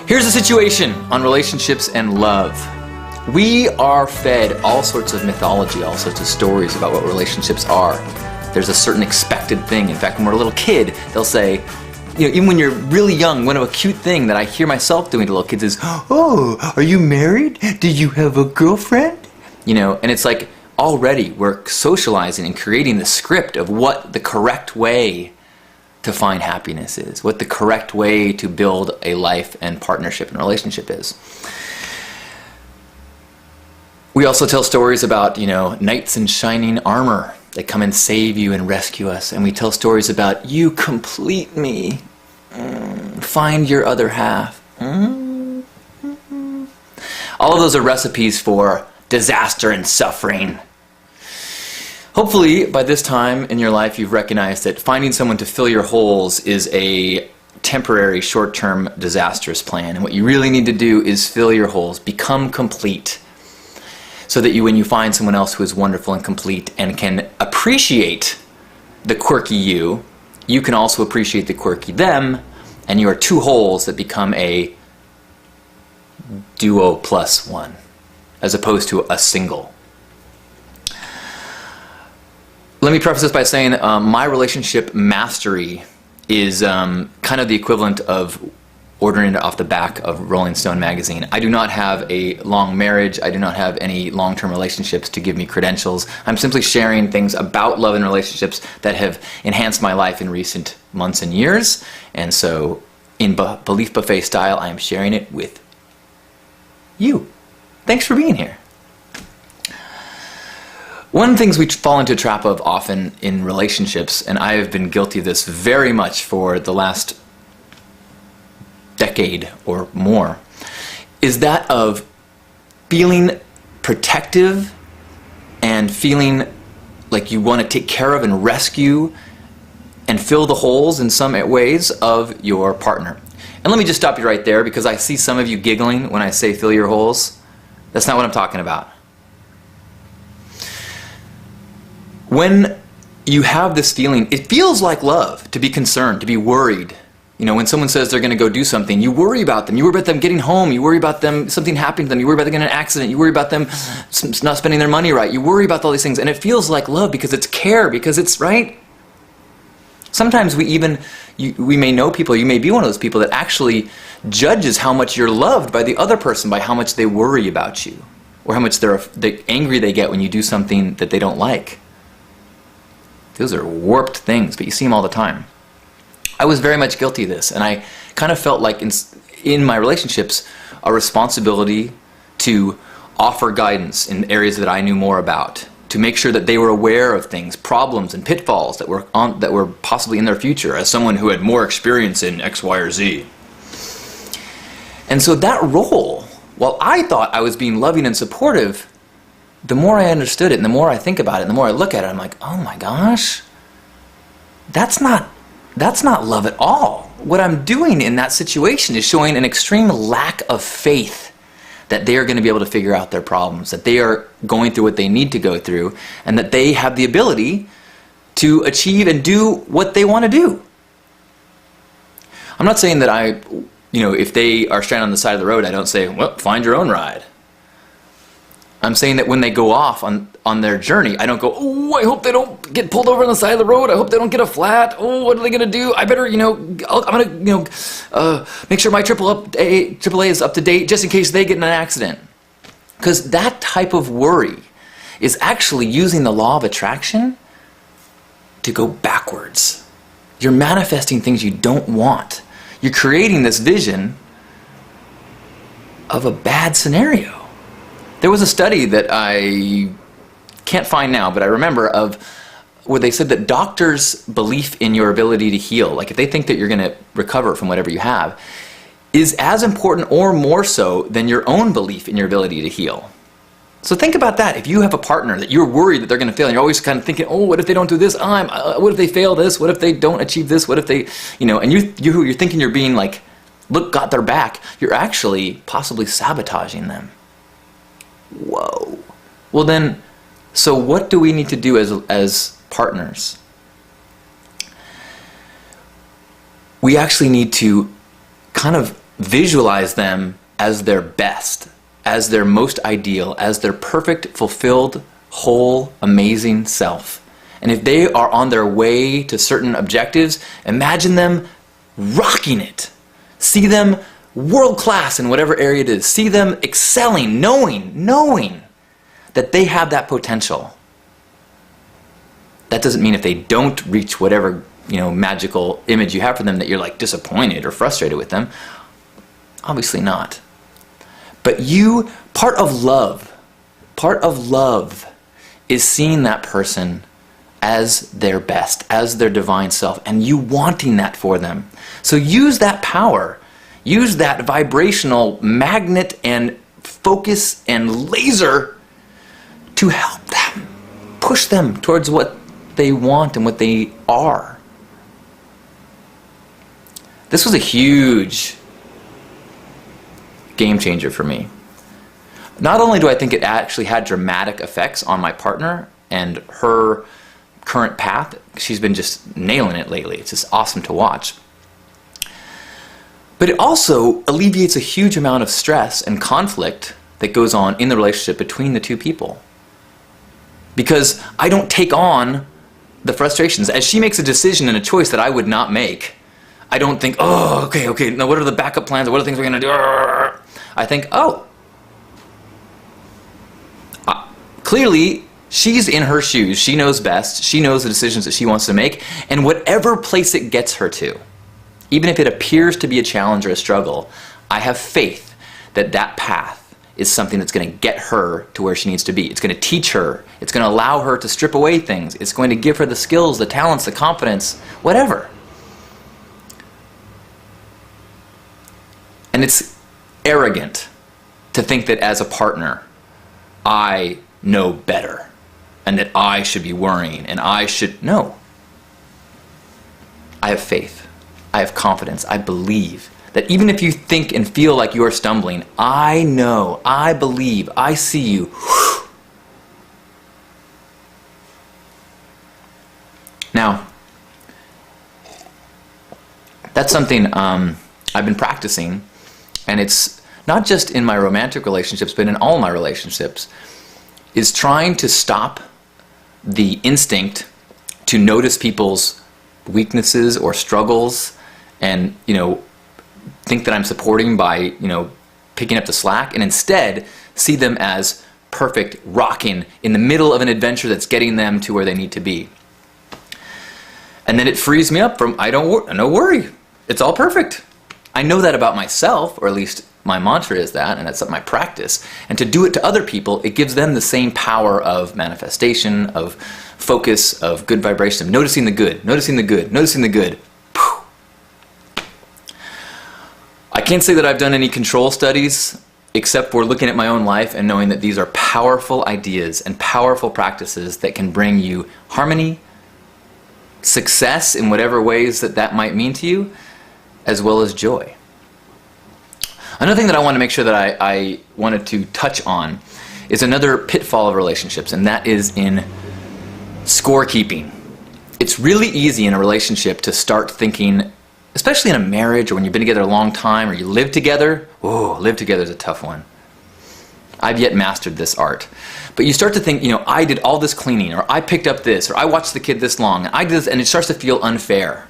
Here's the situation on relationships and love. We are fed all sorts of mythology, all sorts of stories about what relationships are. There's a certain expected thing. In fact, when we're a little kid, they'll say, even when you're really young, one of a cute thing that I hear myself doing to little kids is, "Oh, are you married? Do you have a girlfriend?" And it's like already we're socializing and creating the script of what the correct way to find happiness is, what the correct way to build a life and partnership and relationship is. We also tell stories about, knights in shining armor that come and save you and rescue us. And we tell stories about, you complete me. Find your other half. All of those are recipes for disaster and suffering. Hopefully, by this time in your life, you've recognized that finding someone to fill your holes is a temporary, short-term, disastrous plan. And what you really need to do is fill your holes, become complete, so that when you find someone else who is wonderful and complete and can appreciate the quirky you, you can also appreciate the quirky them, and you are two holes that become a duo plus one, as opposed to a single. Let me preface this by saying my relationship mastery is kind of the equivalent of ordering it off the back of Rolling Stone magazine. I do not have a long marriage. I do not have any long-term relationships to give me credentials. I'm simply sharing things about love and relationships that have enhanced my life in recent months and years. And so in Belief Buffet style, I am sharing it with you. Thanks for being here. One of the things we fall into a trap of often in relationships, and I have been guilty of this very much for the last decade or more, is that of feeling protective and feeling like you want to take care of and rescue and fill the holes in some ways of your partner. And let me just stop you right there, because I see some of you giggling when I say fill your holes. That's not what I'm talking about. When you have this feeling, it feels like love to be concerned, to be worried. When someone says they're going to go do something, you worry about them. You worry about them getting home. You worry about them, something happening to them. You worry about them getting in an accident. You worry about them not spending their money right. You worry about all these things. And it feels like love because it's care, because it's right. Sometimes we may know people, you may be one of those people that actually judges how much you're loved by the other person, by how much they worry about you, or how much they're angry they get when you do something that they don't like. Those are warped things, but you see them all the time. I was very much guilty of this, and I kind of felt like in my relationships a responsibility to offer guidance in areas that I knew more about, to make sure that they were aware of things, problems and pitfalls that were possibly in their future, as someone who had more experience in X, Y, or Z. And so that role, while I thought I was being loving and supportive, the more I understood it, and the more I think about it, and the more I look at it, I'm like, oh my gosh, that's not love at all. What I'm doing in that situation is showing an extreme lack of faith that they are going to be able to figure out their problems, that they are going through what they need to go through, and that they have the ability to achieve and do what they want to do. I'm not saying that if they are stranded on the side of the road, I don't say, well, find your own ride. I'm saying that when they go off on their journey, I don't go, oh, I hope they don't get pulled over on the side of the road. I hope they don't get a flat. Oh, what are they going to do? I better, I'm going to, make sure my AAA is up to date just in case they get in an accident. Because that type of worry is actually using the law of attraction to go backwards. You're manifesting things you don't want. You're creating this vision of a bad scenario. There was a study that I can't find now, but I remember of where they said that doctors' belief in your ability to heal, like if they think that you're going to recover from whatever you have, is as important or more so than your own belief in your ability to heal. So think about that. If you have a partner that you're worried that they're going to fail, and you're always kind of thinking, oh, what if they don't do this? What if they fail this? What if they don't achieve this? What if they, and you're thinking you're being like, got their back. You're actually possibly sabotaging them. Whoa. Well then, so what do we need to do as partners? We actually need to kind of visualize them as their best, as their most ideal, as their perfect, fulfilled, whole, amazing self. And if they are on their way to certain objectives, imagine them rocking it. See them world class in whatever area it is. See them excelling, knowing that they have that potential. That doesn't mean if they don't reach whatever, magical image you have for them that you're like disappointed or frustrated with them. Obviously not. But part of love is seeing that person as their best, as their divine self, and you wanting that for them. So use that power, use that vibrational magnet and focus and laser to help them, push them towards what they want and what they are. This was a huge game changer for me. Not only do I think it actually had dramatic effects on my partner and her current path, she's been just nailing it lately. It's just awesome to watch. But it also alleviates a huge amount of stress and conflict that goes on in the relationship between the two people. Because I don't take on the frustrations. As she makes a decision and a choice that I would not make, I don't think, oh, okay, now what are the backup plans? Or what are the things we're going to do? I think, clearly, she's in her shoes. She knows best. She knows the decisions that she wants to make. And whatever place it gets her to, even if it appears to be a challenge or a struggle, I have faith that that path is something that's going to get her to where she needs to be. It's going to teach her. It's going to allow her to strip away things. It's going to give her the skills, the talents, the confidence, whatever. And it's arrogant to think that as a partner, I know better and that I should be worrying and I should... No. I have faith. I have confidence. I believe that even if you think and feel like you are stumbling, I know, I believe, I see you. Now, that's something I've been practicing, and it's not just in my romantic relationships, but in all my relationships, is trying to stop the instinct to notice people's weaknesses or struggles and, think that I'm supporting by, picking up the slack, and instead see them as perfect, rocking in the middle of an adventure that's getting them to where they need to be. And then it frees me up from, no worry, it's all perfect. I know that about myself, or at least my mantra is that, and that's my practice. And to do it to other people, it gives them the same power of manifestation, of focus, of good vibration, of noticing the good, noticing the good, noticing the good. I can't say that I've done any control studies except for looking at my own life and knowing that these are powerful ideas and powerful practices that can bring you harmony, success in whatever ways that might mean to you, as well as joy. Another thing that I want to make sure that I wanted to touch on is another pitfall of relationships, and that is in scorekeeping. It's really easy in a relationship to start thinking, especially in a marriage or when you've been together a long time or you live together. Oh, live together is a tough one. I've yet mastered this art. But you start to think, I did all this cleaning, or I picked up this, or I watched the kid this long, and I did this, and it starts to feel unfair.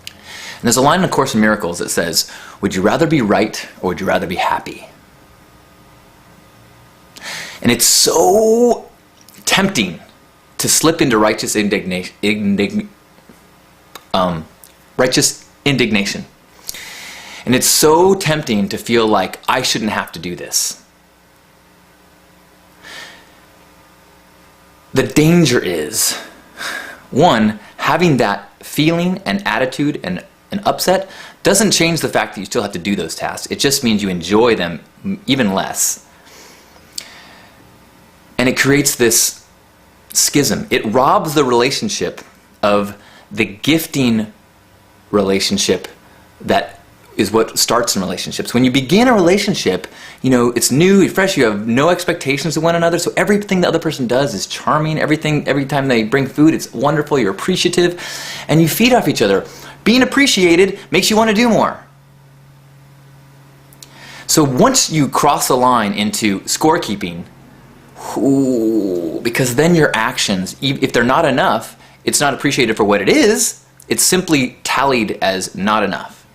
And there's a line in A Course in Miracles that says, would you rather be right or would you rather be happy? And it's so tempting to slip into righteous indignation. And it's so tempting to feel like I shouldn't have to do this. The danger is, one, having that feeling and attitude and an upset doesn't change the fact that you still have to do those tasks. It just means you enjoy them even less. And it creates this schism. It robs the relationship of the gifting relationship that is what starts in relationships. When you begin a relationship, it's new, it's fresh, you have no expectations of one another, so everything the other person does is charming. Every time they bring food, it's wonderful, you're appreciative, and you feed off each other. Being appreciated makes you want to do more. So once you cross the line into scorekeeping, because then your actions, if they're not enough, it's not appreciated for what it is, it's simply tallied as not enough.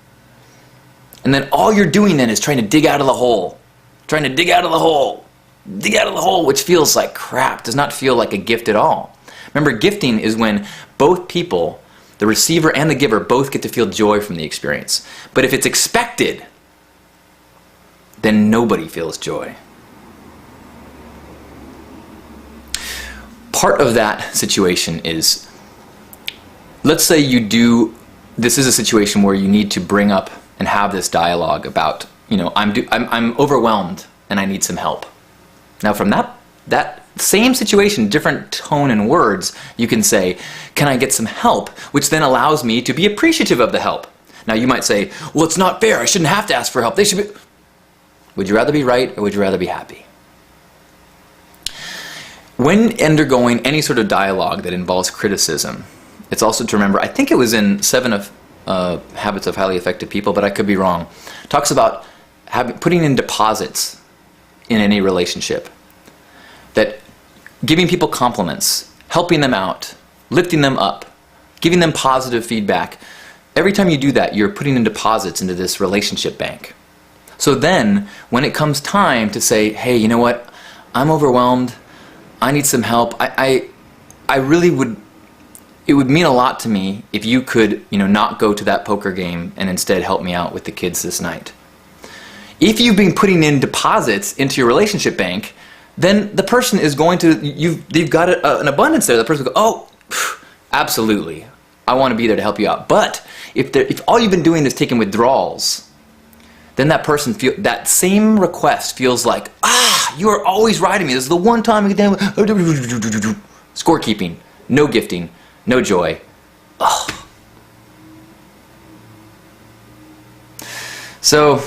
And then all you're doing then is trying to dig out of the hole. Trying to dig out of the hole. Dig out of the hole, which feels like crap, does not feel like a gift at all. Remember, gifting is when both people, the receiver and the giver, both get to feel joy from the experience. But if it's expected, then nobody feels joy. Part of that situation is, let's say this is a situation where you need to bring up and have this dialogue about, I'm overwhelmed and I need some help. Now from that same situation, different tone and words, you can say, can I get some help? Which then allows me to be appreciative of the help. Now you might say, well, it's not fair. I shouldn't have to ask for help. They should be. Would you rather be right or would you rather be happy? When undergoing any sort of dialogue that involves criticism, it's also to remember, I think it was in 7 Habits of Highly Effective People, but I could be wrong, talks about putting in deposits in any relationship. That giving people compliments, helping them out, lifting them up, giving them positive feedback, every time you do that, you're putting in deposits into this relationship bank. So then, when it comes time to say, hey, you know what, I'm overwhelmed, I need some help, I really would, it would mean a lot to me if you could, not go to that poker game and instead help me out with the kids this night. If you've been putting in deposits into your relationship bank, then the person is going to, you've got an abundance there. The person will go, oh, absolutely, I want to be there to help you out. But if all you've been doing is taking withdrawals, then that person that same request feels like, you are always writing me. This is the one time you can scorekeeping, no gifting, no joy. Oh. So,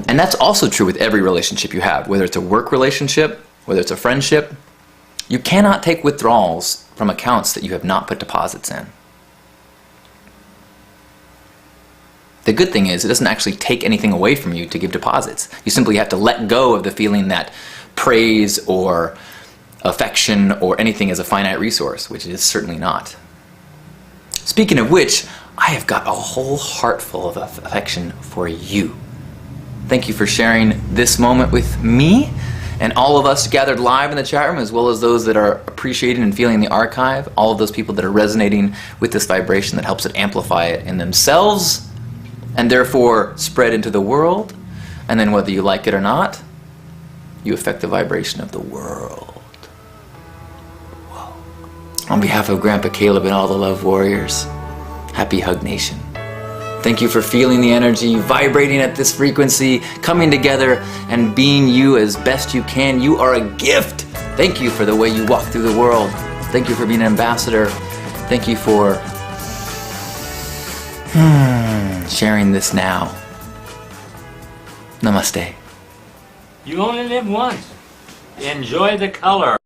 and that's also true with every relationship you have, whether it's a work relationship, whether it's a friendship. You cannot take withdrawals from accounts that you have not put deposits in. The good thing is it doesn't actually take anything away from you to give deposits. You simply have to let go of the feeling that praise or affection or anything is a finite resource, which it is certainly not. Speaking of which, I have got a whole heart full of affection for you. Thank you for sharing this moment with me and all of us gathered live in the chat room, as well as those that are appreciating and feeling the archive, all of those people that are resonating with this vibration that helps it amplify it in themselves and therefore spread into the world. And then whether you like it or not, you affect the vibration of the world. Whoa. On behalf of Grandpa Caleb and all the Love Warriors, happy HugNation. Thank you for feeling the energy, vibrating at this frequency, coming together and being you as best you can. You are a gift. Thank you for the way you walk through the world. Thank you for being an ambassador. Thank you for sharing this now. Namaste. You only live once. Enjoy the color.